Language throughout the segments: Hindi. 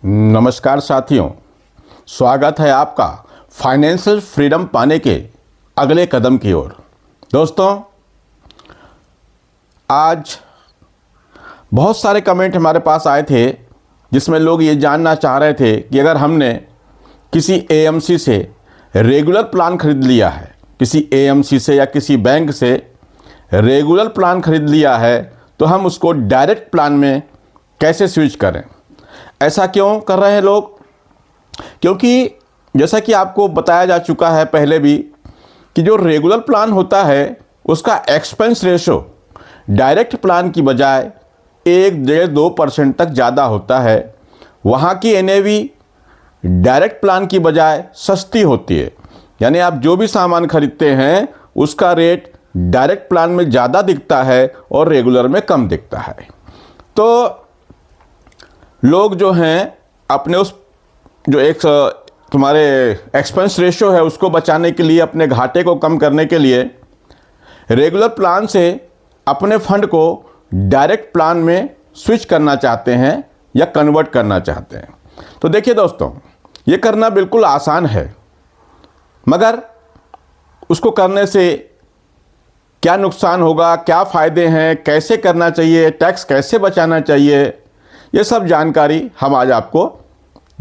नमस्कार साथियों, स्वागत है आपका फाइनेंशियल फ्रीडम पाने के अगले कदम की ओर। दोस्तों, आज बहुत सारे कमेंट हमारे पास आए थे जिसमें लोग ये जानना चाह रहे थे कि अगर हमने किसी एएमसी से रेगुलर प्लान खरीद लिया है, किसी एएमसी से या किसी बैंक से रेगुलर प्लान खरीद लिया है, तो हम उसको डायरेक्ट प्लान में कैसे स्विच करें। ऐसा क्यों कर रहे हैं लोग? क्योंकि जैसा कि आपको बताया जा चुका है पहले भी कि जो रेगुलर प्लान होता है उसका एक्सपेंस रेशो डायरेक्ट प्लान की बजाय 1-1.5% तक ज़्यादा होता है। वहाँ की एनएवी डायरेक्ट प्लान की बजाय सस्ती होती है, यानी आप जो भी सामान खरीदते हैं उसका रेट डायरेक्ट प्लान में ज़्यादा दिखता है और रेगुलर में कम दिखता है। तो लोग जो हैं अपने उस जो एक तुम्हारे एक्सपेंस रेशो है उसको बचाने के लिए, अपने घाटे को कम करने के लिए रेगुलर प्लान से अपने फंड को डायरेक्ट प्लान में स्विच करना चाहते हैं या कन्वर्ट करना चाहते हैं। तो देखिए दोस्तों, ये करना बिल्कुल आसान है, मगर उसको करने से क्या नुकसान होगा, क्या फ़ायदे हैं, कैसे करना चाहिए, टैक्स कैसे बचाना चाहिए, ये सब जानकारी हम आज आपको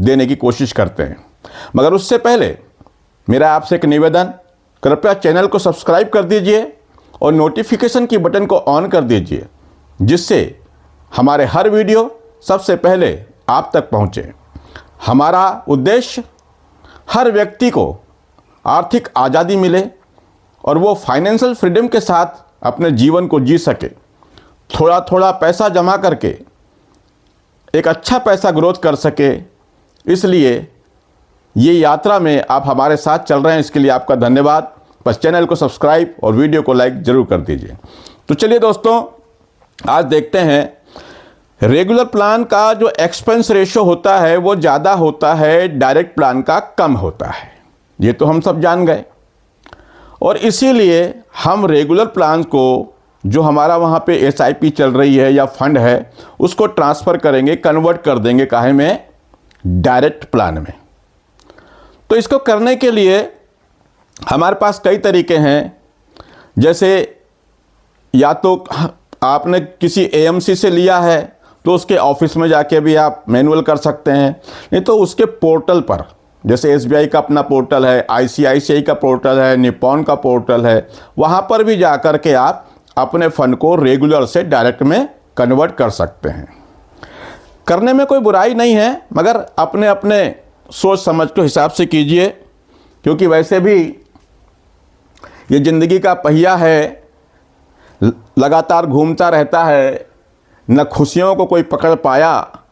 देने की कोशिश करते हैं। मगर उससे पहले मेरा आपसे एक निवेदन, कृपया चैनल को सब्सक्राइब कर दीजिए और नोटिफिकेशन की बटन को ऑन कर दीजिए, जिससे हमारे हर वीडियो सबसे पहले आप तक पहुंचे। हमारा उद्देश्य हर व्यक्ति को आर्थिक आज़ादी मिले और वो फाइनेंशियल फ्रीडम के साथ अपने जीवन को जी सके। थोड़ा थोड़ा पैसा जमा करके एक अच्छा पैसा ग्रोथ कर सके। इसलिए ये यात्रा में आप हमारे साथ चल रहे हैं, इसके लिए आपका धन्यवाद। बस चैनल को सब्सक्राइब और वीडियो को लाइक ज़रूर कर दीजिए। तो चलिए दोस्तों, आज देखते हैं रेगुलर प्लान का जो एक्सपेंस रेशो होता है वो ज़्यादा होता है, डायरेक्ट प्लान का कम होता है। ये तो हम सब जान गए, और इसीलिए हम रेगुलर प्लान को जो हमारा वहाँ पे एसआईपी चल रही है या फंड है उसको ट्रांसफ़र करेंगे, कन्वर्ट कर देंगे काहे में, डायरेक्ट प्लान में। तो इसको करने के लिए हमारे पास कई तरीके हैं। जैसे या तो आपने किसी एएमसी से लिया है तो उसके ऑफिस में जाके भी आप मैनुअल कर सकते हैं, नहीं तो उसके पोर्टल पर, जैसे एसबीआई का अपना पोर्टल है, आईसीआईसीआई का पोर्टल है, निप्पॉन का पोर्टल है, वहाँ पर भी जा कर के आप अपने फंड को रेगुलर से डायरेक्ट में कन्वर्ट कर सकते हैं। करने में कोई बुराई नहीं है, मगर अपने अपने सोच समझ के हिसाब से कीजिए, क्योंकि वैसे भी ये ज़िंदगी का पहिया है, लगातार घूमता रहता है। न खुशियों को कोई पकड़ पाया,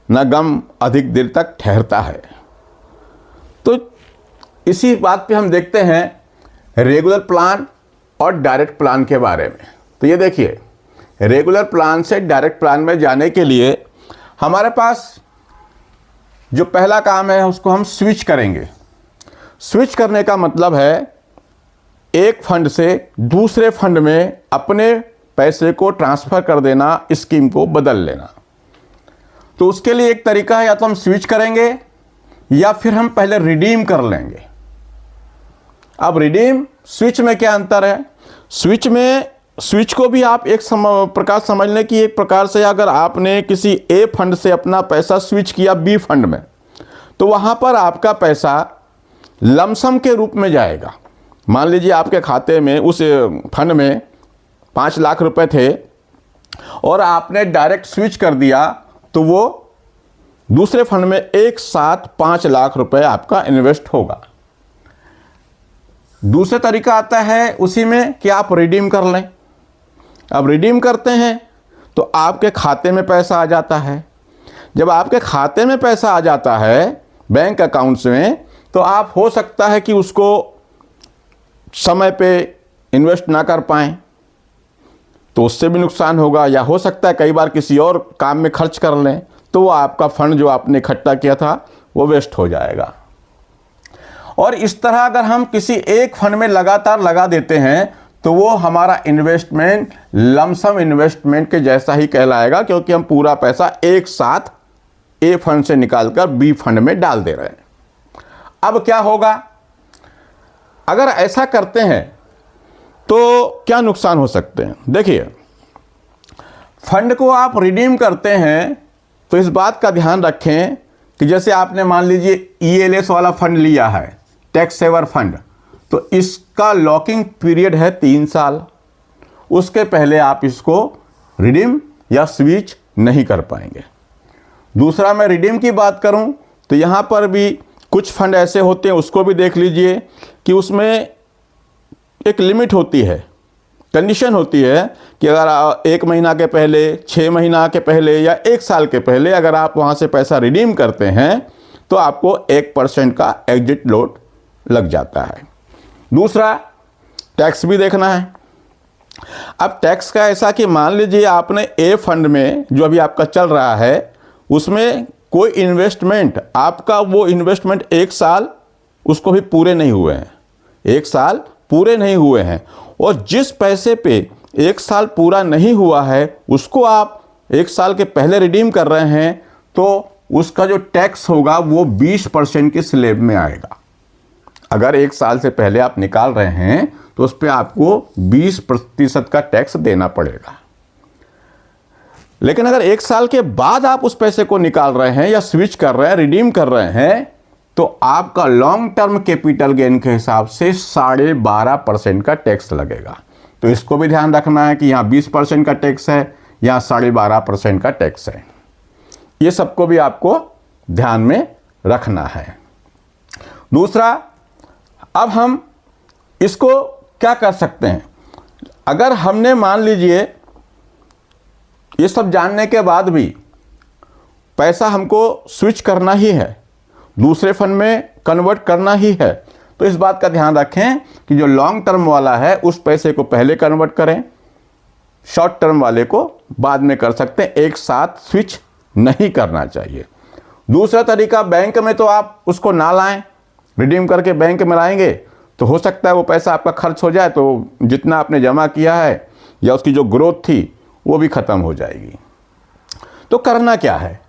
न गम अधिक देर तक ठहरता है। तो इसी बात पे हम देखते हैं रेगुलर प्लान और डायरेक्ट प्लान के बारे में। तो ये देखिए, रेगुलर प्लान से डायरेक्ट प्लान में जाने के लिए हमारे पास जो पहला काम है उसको हम स्विच करेंगे। स्विच करने का मतलब है एक फंड से दूसरे फंड में अपने पैसे को ट्रांसफ़र कर देना, स्कीम को बदल लेना। तो उसके लिए एक तरीका है, या तो हम स्विच करेंगे या फिर हम पहले रिडीम कर लेंगे। अब रिडीम स्विच में क्या अंतर है? स्विच को भी आप एक प्रकार समझ लें कि एक प्रकार से अगर आपने किसी ए फंड से अपना पैसा स्विच किया बी फंड में, तो वहाँ पर आपका पैसा लमसम के रूप में जाएगा। मान लीजिए आपके खाते में उस फंड में 5 लाख रुपए थे और आपने डायरेक्ट स्विच कर दिया, तो वो दूसरे फंड में एक साथ 5 लाख रुपए आपका इन्वेस्ट होगा। दूसरा तरीका आता है उसी में कि आप रिडीम कर लें। अब रिडीम करते हैं तो आपके खाते में पैसा आ जाता है। जब आपके खाते में पैसा आ जाता है बैंक अकाउंट्स में, तो आप हो सकता है कि उसको समय पे इन्वेस्ट ना कर पाएँ, तो उससे भी नुकसान होगा। या हो सकता है कई बार किसी और काम में खर्च कर लें, तो वो आपका फंड जो आपने इकट्ठा किया था वो वेस्ट हो जाएगा। और इस तरह अगर हम किसी एक फंड में लगातार लगा देते हैं तो वो हमारा इन्वेस्टमेंट लमसम इन्वेस्टमेंट के जैसा ही कहलाएगा, क्योंकि हम पूरा पैसा एक साथ ए फंड से निकालकर बी फंड में डाल दे रहे हैं। अब क्या होगा, अगर ऐसा करते हैं तो क्या नुकसान हो सकते हैं। देखिए, फंड को आप रिडीम करते हैं तो इस बात का ध्यान रखें कि जैसे आपने मान लीजिए ELS वाला फंड लिया है, टैक्स सेवर फंड, तो इसका लॉकिंग पीरियड है 3 साल। उसके पहले आप इसको रिडीम या स्विच नहीं कर पाएंगे। दूसरा, मैं रिडीम की बात करूं तो यहां पर भी कुछ फंड ऐसे होते हैं, उसको भी देख लीजिए कि उसमें एक लिमिट होती है, कंडीशन होती है कि अगर 1 महीना के पहले, 6 महीना के पहले या 1 साल के पहले अगर आप वहाँ से पैसा रिडीम करते हैं तो आपको 1% का एग्जिट लोड लग जाता है। दूसरा, टैक्स भी देखना है। अब टैक्स का ऐसा कि मान लीजिए आपने ए फंड में जो अभी आपका चल रहा है उसमें कोई इन्वेस्टमेंट, आपका वो इन्वेस्टमेंट 1 साल उसको भी पूरे नहीं हुए हैं, 1 साल पूरे नहीं हुए हैं, और जिस पैसे पे 1 साल पूरा नहीं हुआ है उसको आप 1 साल के पहले रिडीम कर रहे हैं तो उसका जो टैक्स होगा वो 20% के स्लैब में आएगा। अगर 1 साल से पहले आप निकाल रहे हैं तो उस पर आपको 20% का टैक्स देना पड़ेगा। लेकिन अगर 1 साल के बाद आप उस पैसे को निकाल रहे हैं या स्विच कर रहे हैं, रिडीम कर रहे हैं, तो आपका लॉन्ग टर्म कैपिटल गेन के हिसाब से 12.5% का टैक्स लगेगा। तो इसको भी ध्यान रखना है कि यहाँ 20% का टैक्स है, यहाँ 12.5% का टैक्स है। ये सबको भी आपको ध्यान में रखना है। दूसरा, अब हम इसको क्या कर सकते हैं, अगर हमने मान लीजिए ये सब जानने के बाद भी पैसा हमको स्विच करना ही है, दूसरे फंड में कन्वर्ट करना ही है, तो इस बात का ध्यान रखें कि जो लॉन्ग टर्म वाला है उस पैसे को पहले कन्वर्ट करें, शॉर्ट टर्म वाले को बाद में कर सकते हैं, एक साथ स्विच नहीं करना चाहिए। दूसरा तरीका, बैंक में तो आप उसको ना लाएं, रिडीम करके बैंक में लाएंगे तो हो सकता है वो पैसा आपका खर्च हो जाए, तो जितना आपने जमा किया है या उसकी जो ग्रोथ थी वो भी ख़त्म हो जाएगी। तो करना क्या है,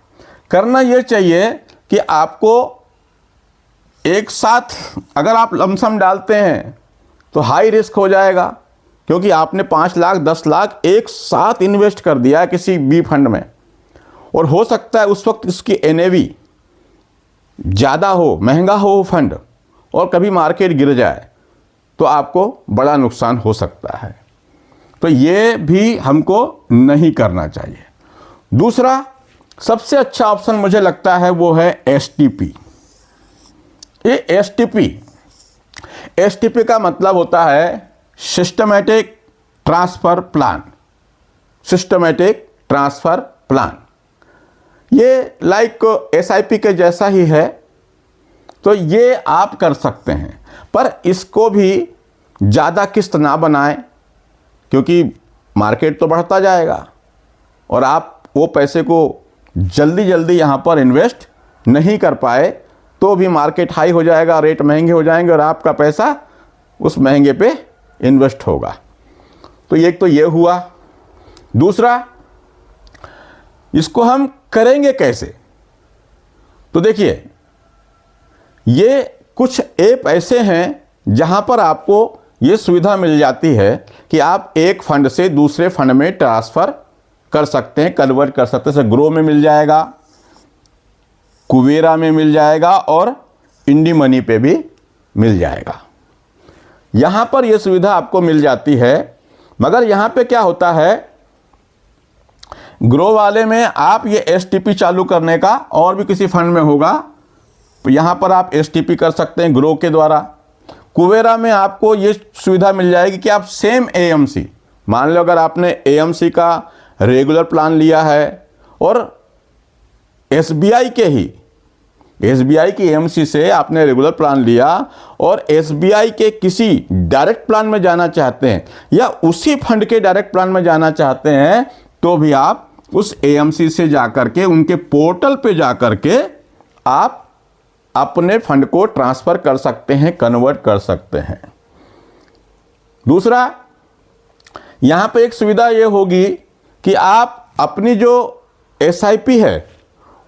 करना ये चाहिए कि आपको एक साथ अगर आप लमसम डालते हैं तो हाई रिस्क हो जाएगा, क्योंकि आपने 5 लाख 10 लाख एक साथ इन्वेस्ट कर दिया है किसी बी फंड में, और हो सकता है उस वक्त इसकी NAV ज़्यादा हो, महंगा हो फंड, और कभी मार्केट गिर जाए तो आपको बड़ा नुकसान हो सकता है। तो ये भी हमको नहीं करना चाहिए। दूसरा सबसे अच्छा ऑप्शन मुझे लगता है वो है STP। ये STP का मतलब होता है systematic transfer plan. Systematic transfer plan ये लाइक SIP के जैसा ही है, तो ये आप कर सकते हैं, पर इसको भी ज़्यादा किस्त ना बनाएं, क्योंकि मार्केट तो बढ़ता जाएगा और आप वो पैसे को जल्दी जल्दी यहाँ पर इन्वेस्ट नहीं कर पाए तो भी मार्केट हाई हो जाएगा, रेट महंगे हो जाएंगे और आपका पैसा उस महंगे पे इन्वेस्ट होगा। तो एक तो ये हुआ। दूसरा, इसको हम करेंगे कैसे, तो देखिए ये कुछ ऐप ऐसे हैं जहाँ पर आपको ये सुविधा मिल जाती है कि आप एक फंड से दूसरे फंड में ट्रांसफ़र कर सकते हैं, कन्वर्ट कर सकते हैं। जैसे ग्रो में मिल जाएगा, कुबेरा में मिल जाएगा और इंडी मनी पे भी मिल जाएगा। यहाँ पर ये सुविधा आपको मिल जाती है, मगर यहाँ पे क्या होता है, ग्रो वाले में आप ये STP चालू करने का और भी किसी फंड में होगा तो यहाँ पर आप STP कर सकते हैं ग्रो के द्वारा। कुबेरा में आपको ये सुविधा मिल जाएगी कि आप सेम AMC, मान लो अगर आपने AMC का रेगुलर प्लान लिया है और SBI की AMC से आपने रेगुलर प्लान लिया और SBI के किसी डायरेक्ट प्लान में जाना चाहते हैं या उसी फंड के डायरेक्ट प्लान में जाना चाहते हैं, तो भी आप उस AMC से जाकर के उनके पोर्टल पे जाकर के आप अपने फंड को ट्रांसफ़र कर सकते हैं, कन्वर्ट कर सकते हैं। दूसरा, यहाँ पे एक सुविधा ये होगी कि आप अपनी जो SIP है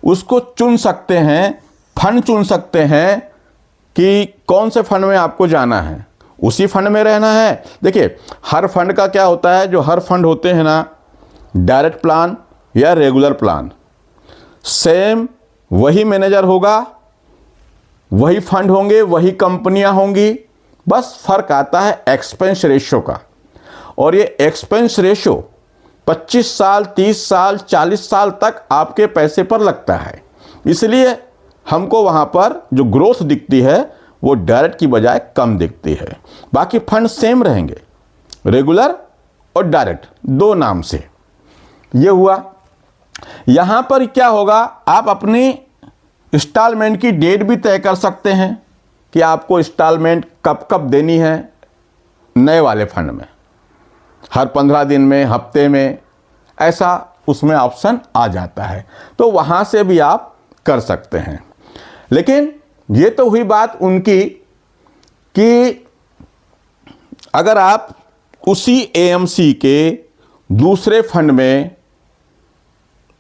उसको चुन सकते हैं, फंड चुन सकते हैं कि कौन से फंड में आपको जाना है, उसी फंड में रहना है। देखिए हर फंड का क्या होता है, जो हर फंड होते हैं ना, डायरेक्ट प्लान या रेगुलर प्लान, सेम वही मैनेजर होगा, वही फंड होंगे, वही कंपनियां होंगी, बस फर्क आता है एक्सपेंस रेशो का। और ये एक्सपेंस रेशो 25 साल, 30 साल, 40 साल तक आपके पैसे पर लगता है। इसलिए हमको वहाँ पर जो ग्रोथ दिखती है वो डायरेक्ट की बजाय कम दिखती है। बाकी फंड सेम रहेंगे, रेगुलर और डायरेक्ट, दो नाम से। ये हुआ। यहाँ पर क्या होगा, आप अपनी इंस्टॉलमेंट की डेट भी तय कर सकते हैं कि आपको इंस्टॉलमेंट कब कब देनी है नए वाले फंड में, हर 15 दिन में, हफ्ते में, ऐसा उसमें ऑप्शन आ जाता है। तो वहाँ से भी आप कर सकते हैं। लेकिन ये तो हुई बात उनकी कि अगर आप उसी एएमसी के दूसरे फंड में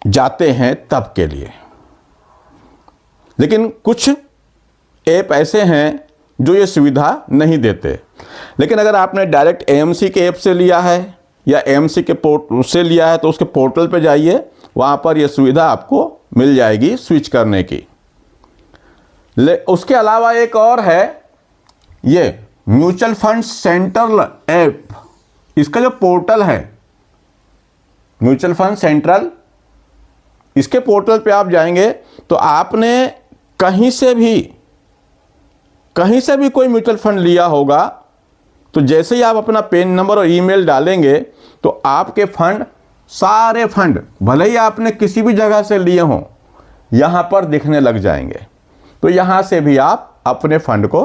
जाते हैं तब के लिए। लेकिन कुछ ऐप ऐसे हैं जो ये सुविधा नहीं देते। लेकिन अगर आपने डायरेक्ट एएमसी के ऐप से लिया है या एएमसी के पोर्टल से लिया है तो उसके पोर्टल पे जाइए, वहाँ पर ये सुविधा आपको मिल जाएगी स्विच करने की। उसके अलावा एक और है, ये म्यूचुअल फंड सेंट्रल ऐप, इसका जो पोर्टल है म्यूचुअल फंड सेंट्रल, इसके पोर्टल पे आप जाएंगे तो आपने कहीं से भी कोई म्यूचुअल फंड लिया होगा तो जैसे ही आप अपना पेन नंबर और ईमेल डालेंगे तो आपके फंड, सारे फंड, भले ही आपने किसी भी जगह से लिए हों, यहाँ पर दिखने लग जाएंगे। तो यहाँ से भी आप अपने फंड को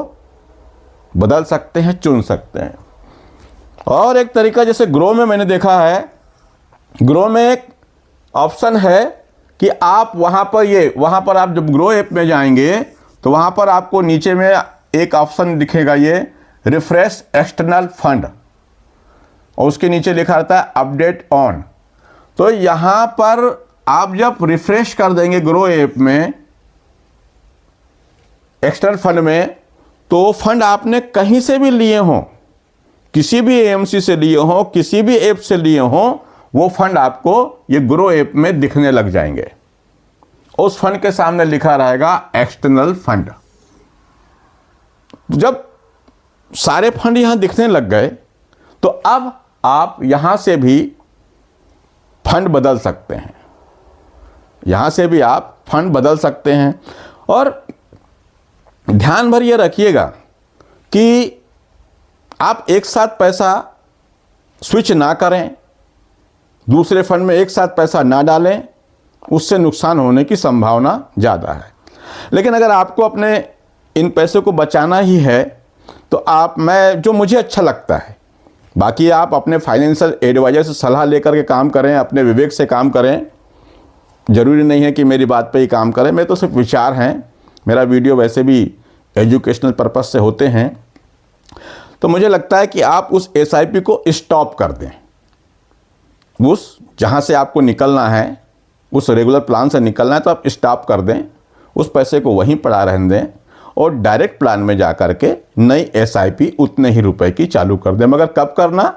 बदल सकते हैं, चुन सकते हैं। और एक तरीका जैसे ग्रो में मैंने देखा है, ग्रो में एक ऑप्शन है कि आप वहाँ पर आप जब ग्रो ऐप में जाएंगे तो वहाँ पर आपको नीचे में एक ऑप्शन दिखेगा, ये रिफ्रेश एक्सटर्नल फंड, और उसके नीचे लिखा रहता है अपडेट ऑन। तो यहाँ पर आप जब रिफ्रेश कर देंगे ग्रो ऐप में एक्सटर्नल फंड में, तो फंड आपने कहीं से भी लिए हों, किसी भी एएमसी से लिए हों, किसी भी ऐप से लिए हों, वो फंड आपको ये ग्रो ऐप में दिखने लग जाएंगे। उस फंड के सामने लिखा रहेगा एक्सटर्नल फंड। जब सारे फंड यहां दिखने लग गए तो अब आप यहां से भी फंड बदल सकते हैं, यहां से भी आप फंड बदल सकते हैं। और ध्यान भर ये रखिएगा कि आप एक साथ पैसा स्विच ना करें, दूसरे फंड में एक साथ पैसा ना डालें, उससे नुकसान होने की संभावना ज़्यादा है। लेकिन अगर आपको अपने इन पैसों को बचाना ही है तो जो मुझे अच्छा लगता है, बाकी आप अपने फाइनेंशियल एडवाइजर से सलाह लेकर के काम करें, अपने विवेक से काम करें। ज़रूरी नहीं है कि मेरी बात पे ही काम करें, मैं तो सिर्फ विचार हैं, मेरा वीडियो वैसे भी एजुकेशनल पर्पस से होते हैं। तो मुझे लगता है कि आप उस एसआईपी को स्टॉप कर दें, उस जहाँ से आपको निकलना है, उस रेगुलर प्लान से निकलना है तो आप स्टॉप कर दें, उस पैसे को वहीं पड़ा रहने दें और डायरेक्ट प्लान में जा कर के नई एसआईपी उतने ही रुपए की चालू कर दें। मगर कब करना,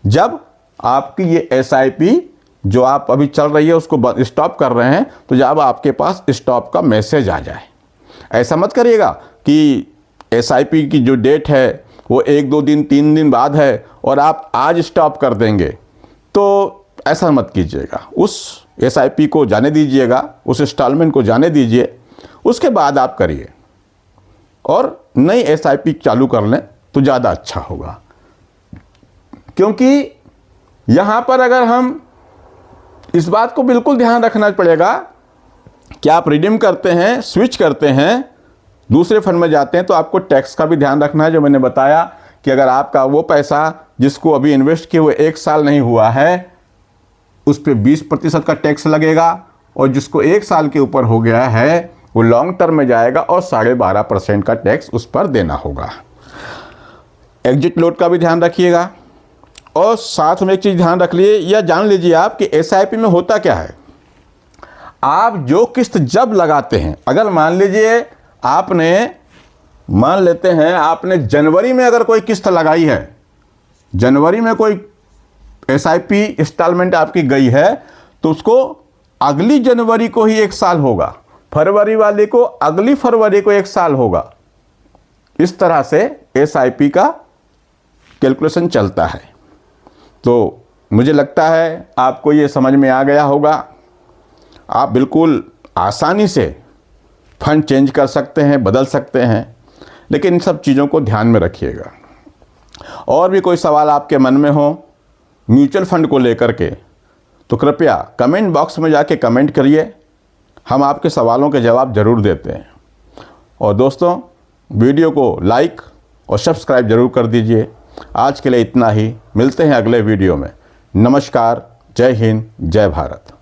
जब आपकी ये एसआईपी जो आप अभी चल रही है उसको स्टॉप कर रहे हैं, तो जब आपके पास स्टॉप का मैसेज आ जाए। ऐसा मत करिएगा कि एसआईपी की जो डेट है वो 1, 2 दिन, 3 दिन बाद है और आप आज स्टॉप कर देंगे, तो ऐसा मत कीजिएगा। उस एसआईपी को जाने दीजिएगा, उस इंस्टॉलमेंट को जाने दीजिए, उसके बाद आप करिए और नई एसआईपी चालू कर लें तो ज़्यादा अच्छा होगा। क्योंकि यहाँ पर अगर हम इस बात को बिल्कुल ध्यान रखना पड़ेगा कि आप रिडीम करते हैं, स्विच करते हैं, दूसरे फंड में जाते हैं, तो आपको टैक्स का भी ध्यान रखना है। जो मैंने बताया कि अगर आपका वो पैसा जिसको अभी इन्वेस्ट किए हुए 1 साल नहीं हुआ है, उस पर 20% का टैक्स लगेगा, और जिसको 1 साल के ऊपर हो गया है वो लॉन्ग टर्म में जाएगा और 12.5% का टैक्स उस पर देना होगा। एग्जिट लोड का भी ध्यान रखिएगा। और साथ में एक चीज़ ध्यान रख लिए या जान लीजिए आप कि एसआईपी में होता क्या है, आप जो किस्त जब लगाते हैं, अगर मान लीजिए आपने, मान लेते हैं आपने जनवरी में अगर कोई किस्त लगाई है, जनवरी में कोई SIP इंस्टॉलमेंट आपकी गई है, तो उसको अगली जनवरी को ही 1 साल होगा, फरवरी वाले को अगली फरवरी को 1 साल होगा। इस तरह से SIP का कैलकुलेशन चलता है। तो मुझे लगता है आपको ये समझ में आ गया होगा। आप बिल्कुल आसानी से फंड चेंज कर सकते हैं, बदल सकते हैं, लेकिन इन सब चीज़ों को ध्यान में रखिएगा। और भी कोई सवाल आपके मन में हो म्यूचुअल फंड को लेकर के, तो कृपया कमेंट बॉक्स में जाके कमेंट करिए, हम आपके सवालों के जवाब ज़रूर देते हैं। और दोस्तों, वीडियो को लाइक और सब्सक्राइब ज़रूर कर दीजिए। आज के लिए इतना ही, मिलते हैं अगले वीडियो में। नमस्कार, जय हिंद, जय भारत।